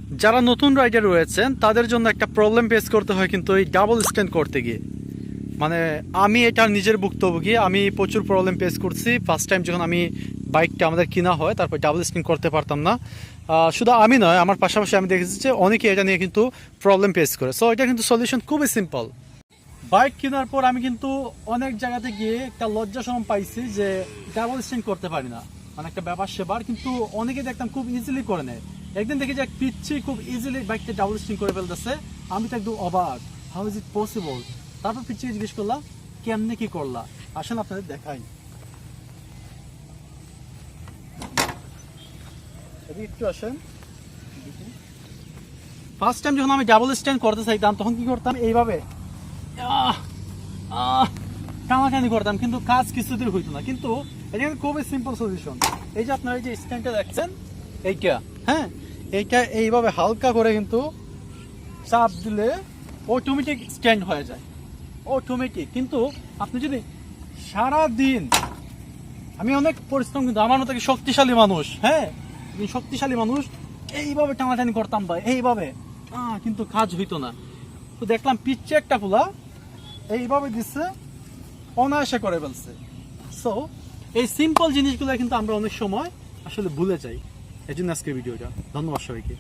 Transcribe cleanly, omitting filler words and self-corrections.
যারা নতুন রাইডার রয়েছেন তাদের জন্য একটা প্রবলেম ফেস করতে হয় কিন্তু এই ডাবল স্ট্যান্ড করতে গিয়ে। মানে আমি এটা নিজের ভুক্তভোগী, আমি প্রচুর প্রবলেম ফেস করছি। ফার্স্ট টাইম যখন আমি বাইকটা আমাদের কিনা হয় তারপর ডাবল স্ট্যান্ড করতে পারতাম না। শুধু আমি নয়, আমার পাশাপাশি আমি দেখেছি যে অনেকে এটা নিয়ে কিন্তু প্রবলেম ফেস করে। সো এটা কিন্তু সলিউশন খুবই সিম্পল। বাইক কেনার পর আমি কিন্তু অনেক জায়গাতে গিয়ে একটা লজ্জা শরম পাইছি যে ডাবল স্ট্যান্ড করতে পারি না, মানে একটা ব্যাপার সেবার। কিন্তু অনেকে দেখতাম খুব ইজিলি করে নেয়। একদিন দেখি যে এক পিচ্ছি খুব ইজিলি বাইকটা ডাবল স্ট্যান্ড করে ফেলতেছে। আমি তো একদম অবাক, হাউ ইজ ইট পসিবল। তারপর পিচ্ছিকে জিজ্ঞেস করলাম কেমনে কি করলা, আসেন আপনাদের দেখাই। একটু আসেন। ফার্স্ট টাইম যখন আমি ডাবল স্ট্যান্ড করতে চাইতাম তখন কি করতাম, এইভাবে টানাটানি করতাম, কিন্তু কাজ কিছুতেই হইতো না। কিন্তু এটা খুবই সিম্পল সলিউশন। এই যে আপনারা এই যে স্ট্যান্ডটা দেখছেন এইটা, হ্যাঁ, এইটা এইভাবে হালকা করে কিন্তু চাপ দিলে অটোমেটিক স্ট্যান্ড হয়ে যায়, অটোমেটিক। কিন্তু আপনি যদি সারা দিন, আমি অনেক পরিশ্রম, কিন্তু আমার মতো শক্তিশালী মানুষ, হ্যাঁ, শক্তিশালী মানুষ এইভাবে টানাটানি করতাম ভাই, এইভাবে কিন্তু কাজ হইতো না। তো দেখলাম পিচ্ছে একটা পোলা এইভাবে দিচ্ছে, অনায়াসে করে ফেলছে। সো এই সিম্পল জিনিসগুলো কিন্তু আমরা অনেক সময় আসলে ভুলে যাই। এই জন্য আজকের ভিডিওটা। ধন্যবাদ সবাইকে।